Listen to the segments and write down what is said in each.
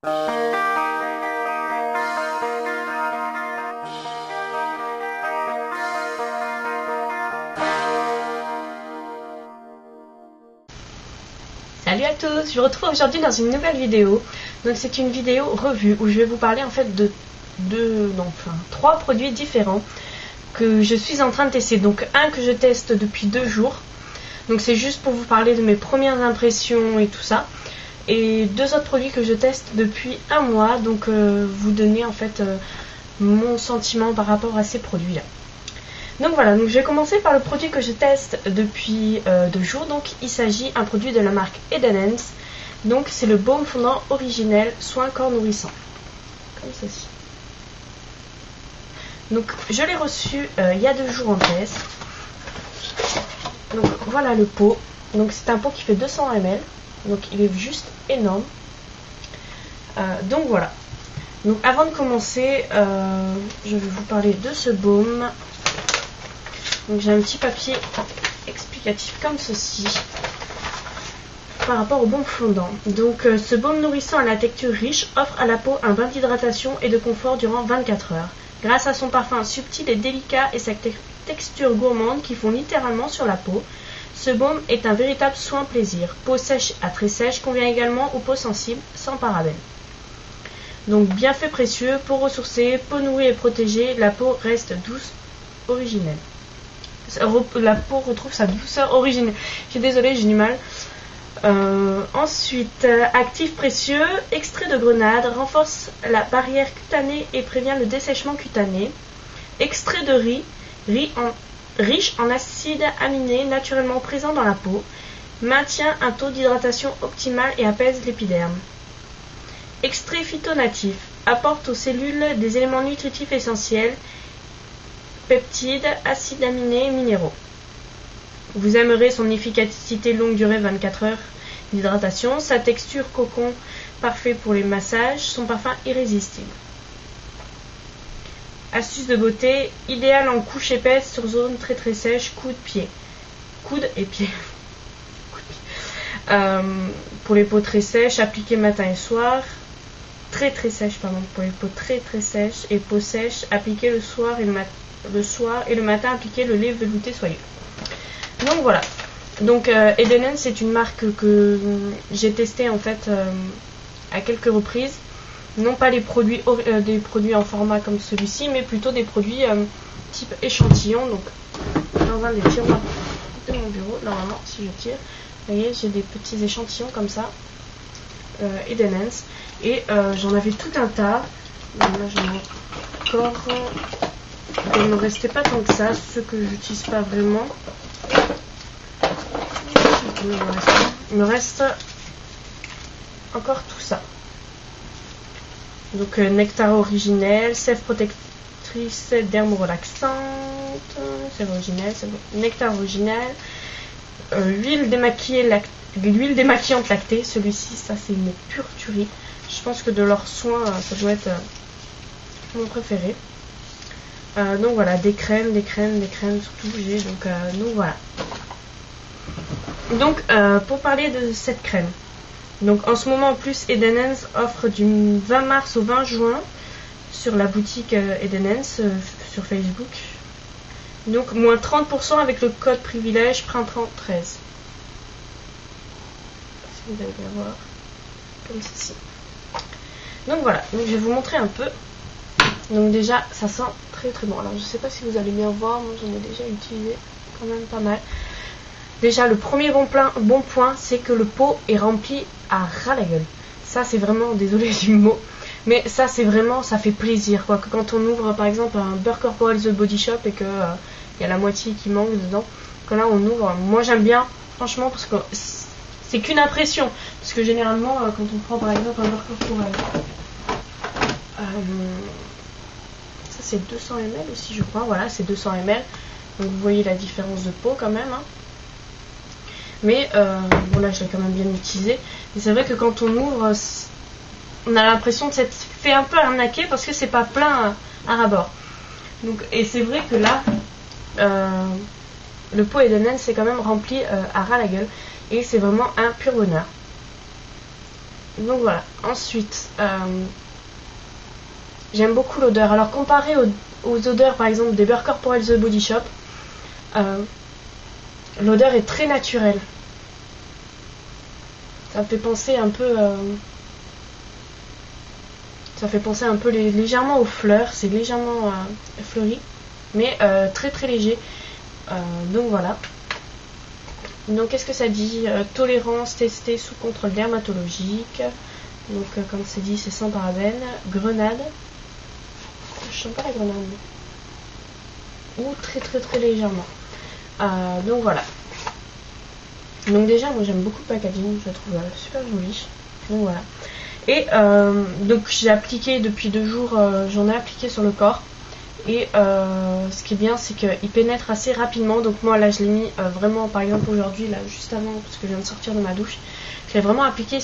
Salut à tous, je vous retrouve aujourd'hui dans une nouvelle vidéo. Donc c'est une vidéo revue où je vais vous parler en fait de trois produits différents que je suis en train de tester. Donc un que je teste depuis 2 jours. Donc c'est juste pour vous parler de mes premières impressions et tout ça. Et 2 autres produits que je teste depuis 1 mois. Donc vous donner en fait mon sentiment par rapport à ces produits là. Donc voilà, donc je vais commencer par le produit que je teste depuis 2 jours. Donc il s'agit d'un produit de la marque Eden Hands. Donc c'est le baume fondant originel soin corps nourrissant. Comme ceci. Donc je l'ai reçu il y a 2 jours en test. Donc voilà le pot. Donc c'est un pot qui fait 200 ml. Donc il est juste énorme. Donc voilà. Donc avant de commencer, je vais vous parler de ce baume. Donc j'ai un petit papier explicatif comme ceci par rapport au baume fondant. Donc ce baume nourrissant à la texture riche offre à la peau un bain d'hydratation et de confort durant 24 heures. Grâce à son parfum subtil et délicat et sa texture gourmande qui fond littéralement sur la peau, ce baume est un véritable soin plaisir. Peau sèche à très sèche convient également aux peaux sensibles sans parabènes. Donc bienfaits précieux, peau ressourcée, peau nourrie et protégée, la peau reste douce, originelle. La peau retrouve sa douceur originelle. Je suis désolée, j'ai du mal. Ensuite, actif précieux, extrait de grenade, renforce la barrière cutanée et prévient le dessèchement cutané. Extrait de riz, riche en acides aminés naturellement présents dans la peau, maintient un taux d'hydratation optimal et apaise l'épiderme. Extrait phytonatif, apporte aux cellules des éléments nutritifs essentiels, peptides, acides aminés, minéraux. Vous aimerez son efficacité longue durée 24 heures d'hydratation, sa texture cocon parfait pour les massages, son parfum irrésistible. Astuce de beauté, idéal en couche épaisse sur zone très très sèche, coude et pied. Pour les peaux très sèches, appliquez matin et soir. Très très sèches, pardon, pour les peaux très très sèches et peaux sèches, appliquez le soir et le matin, appliquez le lait velouté soyeux. Donc voilà. Donc Eden Hands, c'est une marque que j'ai testé en fait à quelques reprises. Non pas les produits des produits en format comme celui-ci, mais plutôt des produits type échantillon. Donc dans un des tiroirs de mon bureau, normalement si je tire, vous voyez, j'ai des petits échantillons comme ça, Eden Hands, et j'en avais tout un tas. Là j'en ai encore. Il ne me restait pas tant que ça, ceux que j'utilise pas vraiment. Il me reste encore tout ça. Donc nectar originel, sève protectrice, derme relaxante, sève originelle, nectar originel, huile démaquillante lactée. Celui-ci, ça c'est une pure tuerie. Je pense que de leurs soins, ça doit être mon préféré. Donc voilà, des crèmes surtout j'ai. Donc voilà. Donc pour parler de cette crème. Donc en ce moment en plus Eden Hands offre du 20 mars au 20 juin sur la boutique Eden Hands sur Facebook. Donc moins 30% avec le code privilège printemps 13. Si vous allez bien voir. Comme ceci. Donc voilà, donc je vais vous montrer un peu. Donc déjà ça sent très très bon. Alors je sais pas si vous allez bien voir, moi j'en ai déjà utilisé quand même pas mal. Déjà le premier bon point, c'est que le pot est rempli à ras la gueule. Ça c'est vraiment, désolé du mot, mais ça c'est vraiment, ça fait plaisir quoi. Que quand on ouvre par exemple un Beurre Corporel The Body Shop et que y a la moitié qui manque dedans, que là on ouvre, moi j'aime bien franchement parce que c'est qu'une impression. Parce que généralement quand on prend par exemple un Beurre Corporel, ça c'est 200 ml aussi je crois, voilà c'est 200 ml. Donc vous voyez la différence de peau quand même. Hein. Mais bon là je l'ai quand même bien utilisé. Mais c'est vrai que quand on ouvre, on a l'impression de s'être fait un peu arnaquer parce que c'est pas plein à ras-bord. Donc, et c'est vrai que là, le pot Eden Hands c'est quand même rempli à ras la gueule. Et c'est vraiment un pur bonheur. Donc voilà. Ensuite, j'aime beaucoup l'odeur. Alors comparé aux odeurs par exemple des Beurre Corporel The Body Shop, l'odeur est très naturelle. Ça fait penser un peu légèrement aux fleurs. C'est légèrement fleuri, mais très très léger. Donc voilà. Donc qu'est-ce que ça dit? Tolérance testée sous contrôle dermatologique. Donc comme c'est dit, c'est sans parabènes. Grenade. Je sens pas la grenade. Ou très très très légèrement. Donc voilà. Donc déjà moi j'aime beaucoup le packaging, je le trouve super joli. Donc voilà. Et donc j'ai appliqué depuis 2 jours, j'en ai appliqué sur le corps. Et ce qui est bien, c'est qu'il pénètre assez rapidement. Donc moi là je l'ai mis vraiment, par exemple aujourd'hui, là juste avant, parce que je viens de sortir de ma douche, je l'ai vraiment appliqué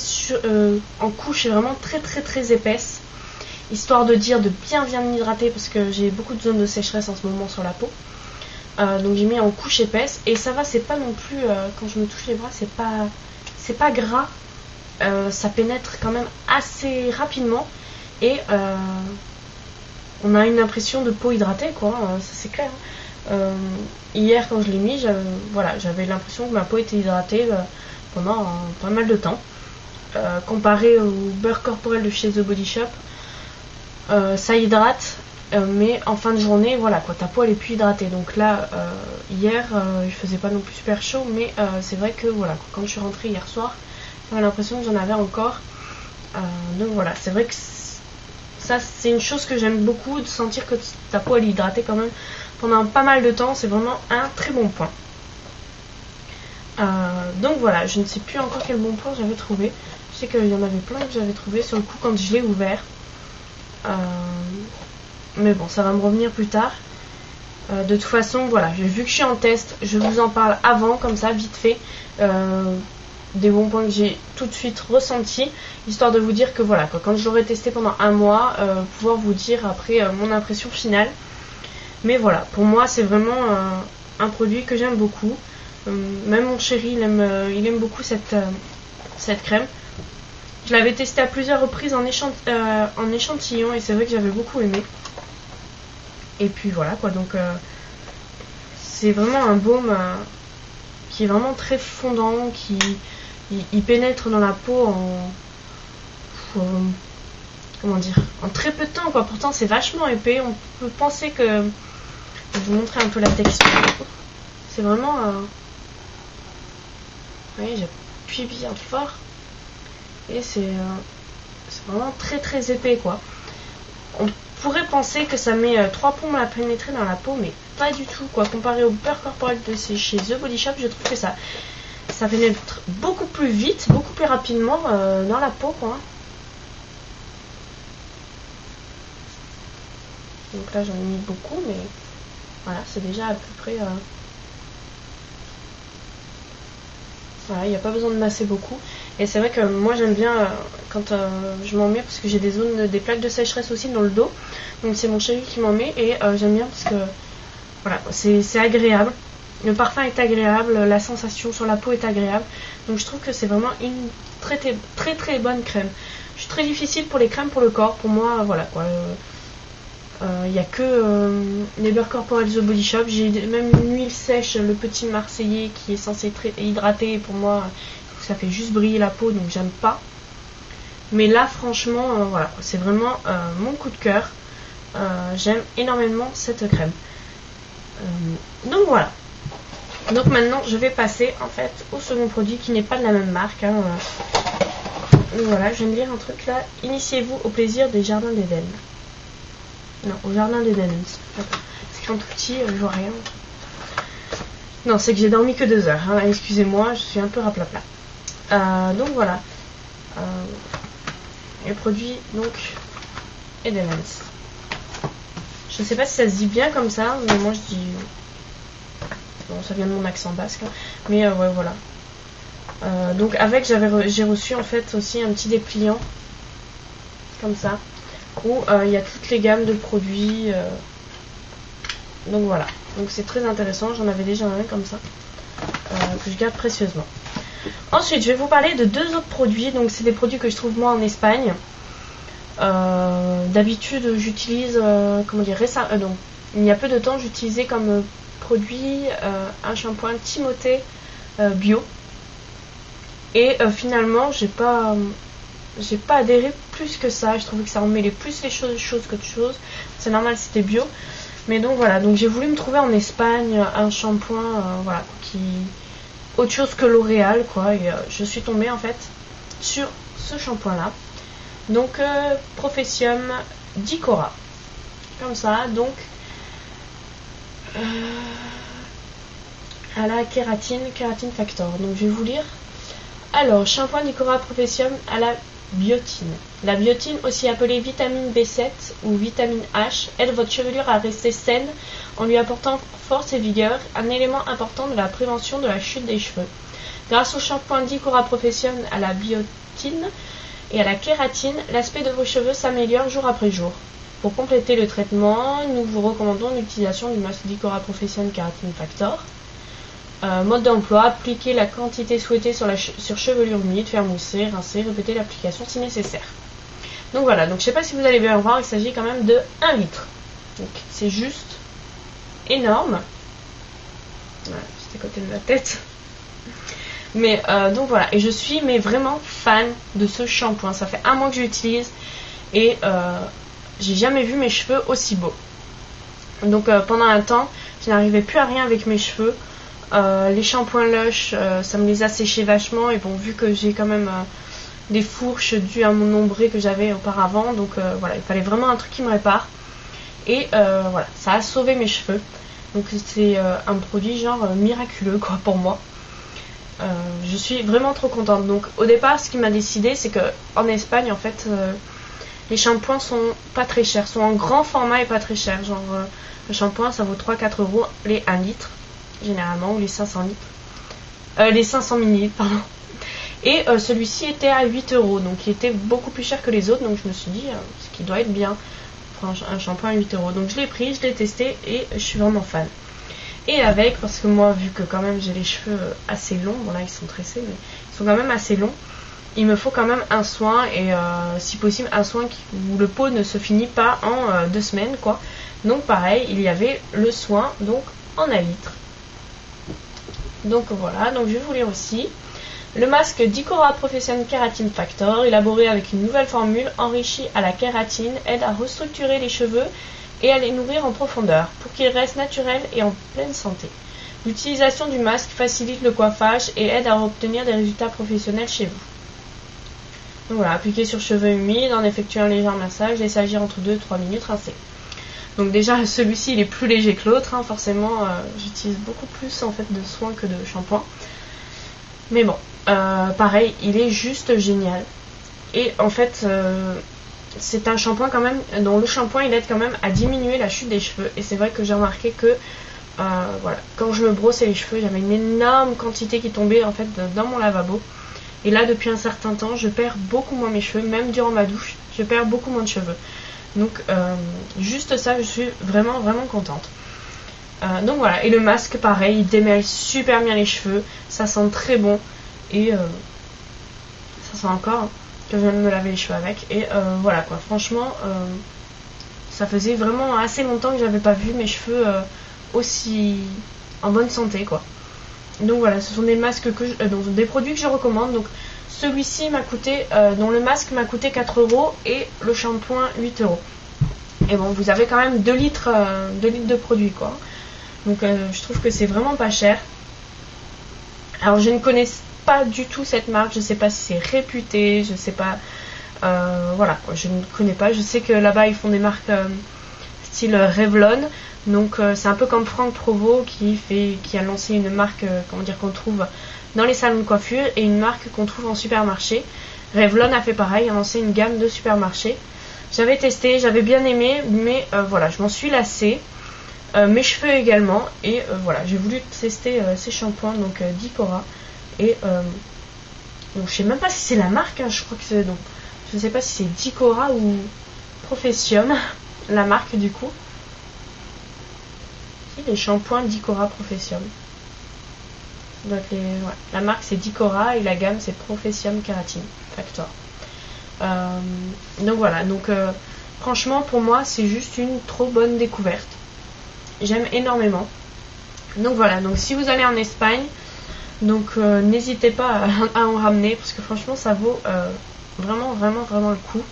en couche vraiment très très très épaisse, histoire de dire de bien m'hydrater, parce que j'ai beaucoup de zones de sécheresse en ce moment sur la peau. Donc j'ai mis en couche épaisse, et ça va, c'est pas non plus, quand je me touche les bras, c'est pas gras, ça pénètre quand même assez rapidement, et on a une impression de peau hydratée, quoi, ça c'est clair. Hier quand je l'ai mis, j'avais l'impression que ma peau était hydratée pendant pas mal de temps. Comparé au Beurre Corporel de chez The Body Shop, ça hydrate, mais en fin de journée, voilà quoi, ta peau elle est plus hydratée. Donc là, hier, il faisait pas non plus super chaud, mais c'est vrai que voilà, quand je suis rentrée hier soir, j'avais l'impression que j'en avais encore. Donc voilà, c'est vrai que ça c'est une chose que j'aime beaucoup, de sentir que ta peau elle est hydratée quand même pendant pas mal de temps. C'est vraiment un très bon point. Donc voilà, je ne sais plus encore quel bon point j'avais trouvé. Je sais qu'il y en avait plein que j'avais trouvé sur le coup quand je l'ai ouvert. Mais bon, ça va me revenir plus tard. De toute façon, voilà, vu que je suis en test, je vous en parle avant, comme ça, vite fait. Des bons points que j'ai tout de suite ressentis, histoire de vous dire que voilà, quand je l'aurai testé pendant un mois, pouvoir vous dire après mon impression finale. Mais voilà, pour moi c'est vraiment un produit que j'aime beaucoup. Même mon chéri il aime beaucoup cette crème. Je l'avais testé à plusieurs reprises en échantillon, et c'est vrai que j'avais beaucoup aimé. Et puis voilà quoi, donc c'est vraiment un baume qui est vraiment très fondant, qui il pénètre dans la peau comment dire, en très peu de temps quoi. Pourtant c'est vachement épais, on peut penser que, je vais vous montrer un peu la texture. C'est vraiment vous voyez, j'appuie bien fort et c'est vraiment très très épais quoi. On pourrait penser que ça met 3 plombs à pénétrer dans la peau, mais pas du tout quoi. Comparé au Beurre Corporel de chez The Body Shop, je trouve que ça pénètre beaucoup plus vite, beaucoup plus rapidement dans la peau quoi. Donc là j'en ai mis beaucoup, mais voilà, c'est déjà à peu près voilà, il n'y a pas besoin de masser beaucoup. Et c'est vrai que moi j'aime bien quand je m'en mets, parce que j'ai des plaques de sécheresse aussi dans le dos. Donc c'est mon chéri qui m'en met, et j'aime bien parce que voilà, c'est agréable. Le parfum est agréable, la sensation sur la peau est agréable. Donc je trouve que c'est vraiment une très très très très bonne crème. Je suis très difficile pour les crèmes pour le corps. Pour moi, voilà quoi. Il n'y a que les Beurre Corporel The Body Shop. J'ai même une huile sèche, le Petit Marseillais, qui est censé être hydraté. Pour moi, ça fait juste briller la peau, donc j'aime pas. Mais là, franchement, voilà, c'est vraiment mon coup de cœur. J'aime énormément cette crème. Donc voilà. Donc maintenant, je vais passer en fait au second produit qui n'est pas de la même marque. Donc voilà, je viens de lire un truc là. Initiez-vous au plaisir des jardins d'Éden. Non, au jardin d'Éden. C'est écrit en tout petit, je vois rien. Non, c'est que j'ai dormi que 2 heures. Hein. Excusez-moi, je suis un peu raplapla. Donc voilà. Les produits, donc, Eden's. Je sais pas si ça se dit bien comme ça, mais moi je dis. Bon, ça vient de mon accent basque. Hein. Mais ouais, voilà. Donc avec, j'ai reçu en fait aussi un petit dépliant. Comme ça. Où il y a toutes les gammes de produits. Donc voilà. Donc c'est très intéressant. J'en avais déjà un comme ça. Que je garde précieusement. Ensuite, je vais vous parler de 2 autres produits. Donc, c'est des produits que je trouve moi en Espagne. D'habitude, j'utilise, comment dire, récemment, donc, il y a peu de temps, j'utilisais comme produit un shampoing Timothée bio. Et finalement, j'ai pas adhéré plus que ça. Je trouvais que ça emmêlait plus les choses qu'autre chose. C'est normal, c'était bio. Mais donc voilà, donc j'ai voulu me trouver en Espagne un shampoing, voilà, qui autre chose que L'Oréal, quoi. Et je suis tombée en fait sur ce shampoing-là. Donc Professium d'Icora, comme ça. Donc à la kératine factor. Donc je vais vous lire. Alors, shampoing d'Icora Professium à la biotine. La biotine, aussi appelée vitamine B7 ou vitamine H, aide votre chevelure à rester saine en lui apportant force et vigueur, un élément important de la prévention de la chute des cheveux. Grâce au shampoing d'Icora Professium à la biotine et à la kératine, l'aspect de vos cheveux s'améliore jour après jour. Pour compléter le traitement, nous vous recommandons l'utilisation du masque d'Icora Professium Kératine Factor. Mode d'emploi, appliquer la quantité souhaitée sur chevelure humide, faire mousser, rincer, répéter l'application si nécessaire. Donc voilà, donc je sais pas si vous allez bien voir, il s'agit quand même de 1 litre. Donc c'est juste énorme. Voilà, juste à côté de la tête. Mais donc voilà, et je suis vraiment fan de ce shampoing. Ça fait 1 mois que je l'utilise et j'ai jamais vu mes cheveux aussi beaux. Donc pendant un temps, je n'arrivais plus à rien avec mes cheveux. Les shampoings Lush, ça me les a séchés vachement. Et bon, vu que j'ai quand même des fourches dues à mon nombril que j'avais auparavant, donc voilà, il fallait vraiment un truc qui me répare. Et voilà, ça a sauvé mes cheveux. Donc c'est un produit genre miraculeux quoi pour moi. Je suis vraiment trop contente. Donc au départ, ce qui m'a décidé, c'est que en Espagne, en fait, les shampoings sont pas très chers, sont en grand format et pas très chers. Genre le shampoing, ça vaut 3-4 euros les 1 litre. Généralement, ou les 500 litres. Les 500 millilitres, pardon. Et celui-ci était à 8 euros, donc il était beaucoup plus cher que les autres, donc je me suis dit, ce qui doit être bien pour un shampoing à 8 euros. Donc je l'ai pris, je l'ai testé et je suis vraiment fan. Et avec, parce que moi, vu que quand même j'ai les cheveux assez longs, bon là ils sont tressés, mais ils sont quand même assez longs, il me faut quand même un soin, et si possible un soin où le pot ne se finit pas en 2 semaines, quoi. Donc pareil, il y avait le soin, donc en 1 litre. Donc voilà, donc je vais vous lire aussi. Le masque d'Icora Professium Kératine Factor, élaboré avec une nouvelle formule enrichie à la kératine, aide à restructurer les cheveux et à les nourrir en profondeur pour qu'ils restent naturels et en pleine santé. L'utilisation du masque facilite le coiffage et aide à obtenir des résultats professionnels chez vous. Donc voilà, appliquer sur cheveux humides en effectuant un léger massage, laissez agir entre 2 et 3 minutes, rincer. Donc déjà celui-ci il est plus léger que l'autre, hein. Forcément j'utilise beaucoup plus en fait de soins que de shampoing. Mais bon, pareil, il est juste génial. Et en fait c'est un shampoing quand même, dont le shampoing il aide quand même à diminuer la chute des cheveux. Et c'est vrai que j'ai remarqué que voilà, quand je me brossais les cheveux, j'avais une énorme quantité qui tombait en fait dans mon lavabo. Et là depuis un certain temps je perds beaucoup moins mes cheveux, même durant ma douche, je perds beaucoup moins de cheveux. Donc juste ça, je suis vraiment contente. Donc voilà, et le masque pareil, il démêle super bien les cheveux, ça sent très bon. Et ça sent encore que je viens de me laver les cheveux avec. Et voilà quoi, franchement ça faisait vraiment assez longtemps que j'avais pas vu mes cheveux aussi en bonne santé quoi. Donc voilà, ce sont des masques donc des produits que je recommande. Donc celui-ci m'a coûté, dont le masque m'a coûté 4 euros et le shampoing 8 euros. Et bon, vous avez quand même 2 litres de produit quoi. Donc je trouve que c'est vraiment pas cher. Alors je ne connais pas du tout cette marque, je sais pas si c'est réputé, je sais pas. Voilà quoi, je ne connais pas. Je sais que là-bas ils font des marques style Revlon. Donc c'est un peu comme Franck Provost qui a lancé une marque comment dire, qu'on trouve dans les salons de coiffure et une marque qu'on trouve en supermarché. Revlon a fait pareil, a lancé une gamme de supermarché. J'avais testé, j'avais bien aimé, mais voilà, je m'en suis lassée. Mes cheveux également, et voilà, j'ai voulu tester ces shampoings donc d'Icora. Et donc je sais même pas si c'est la marque, hein, je crois que c'est donc je sais pas si c'est d'Icora ou Professium, la marque du coup. Les shampoings d'Icora Professium. Donc la marque c'est Dicora et la gamme c'est Professium Keratin Factor. Donc voilà, donc franchement pour moi c'est juste une trop bonne découverte. J'aime énormément. Donc voilà, donc si vous allez en Espagne, donc n'hésitez pas à en ramener parce que franchement ça vaut vraiment le coup.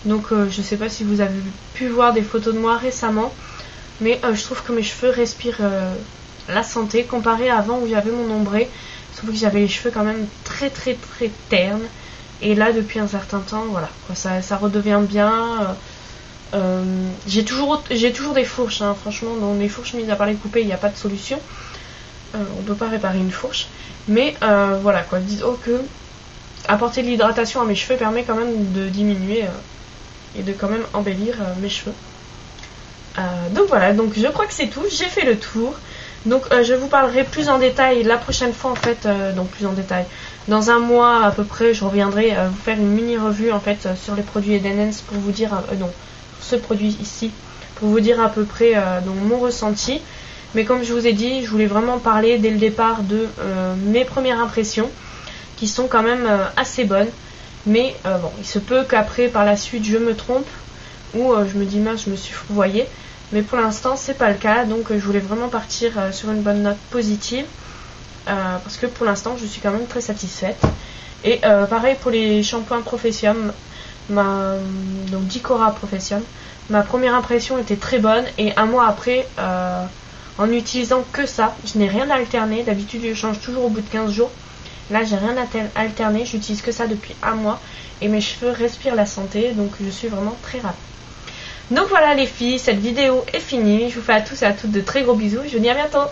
Donc je sais pas si vous avez pu voir des photos de moi récemment, mais je trouve que mes cheveux respirent la santé comparé à avant où j'avais mon ombré. Je trouve que j'avais les cheveux quand même très ternes, et là depuis un certain temps voilà quoi, ça redevient bien. J'ai toujours des fourches, hein. Franchement dans les fourches mises à part les couper il n'y a pas de solution. On peut pas réparer une fourche, mais voilà quoi, disons que apporter de l'hydratation à mes cheveux permet quand même de diminuer et de quand même embellir mes cheveux. Donc voilà, donc je crois que c'est tout, j'ai fait le tour. Donc je vous parlerai plus en détail la prochaine fois en fait, donc plus en détail. Dans un mois à peu près, je reviendrai vous faire une mini revue en fait sur les produits Edenens pour vous dire, non, ce produit ici, pour vous dire à peu près donc mon ressenti. Mais comme je vous ai dit, je voulais vraiment parler dès le départ de mes premières impressions, qui sont quand même assez bonnes. Mais bon, il se peut qu'après, par la suite, je me trompe, ou je me dis mince, je me suis fourvoyée. Mais pour l'instant, c'est pas le cas, donc je voulais vraiment partir sur une bonne note positive, parce que pour l'instant, je suis quand même très satisfaite. Et pareil pour les shampoings Professium, donc Dicora Professium, ma première impression était très bonne, et un mois après, en utilisant que ça, je n'ai rien alterné. D'habitude, je change toujours au bout de 15 jours. Là, j'ai rien alterné, j'utilise que ça depuis un mois, et mes cheveux respirent la santé, donc je suis vraiment très ravie. Donc voilà les filles, cette vidéo est finie. Je vous fais à tous et à toutes de très gros bisous. Je vous dis à bientôt.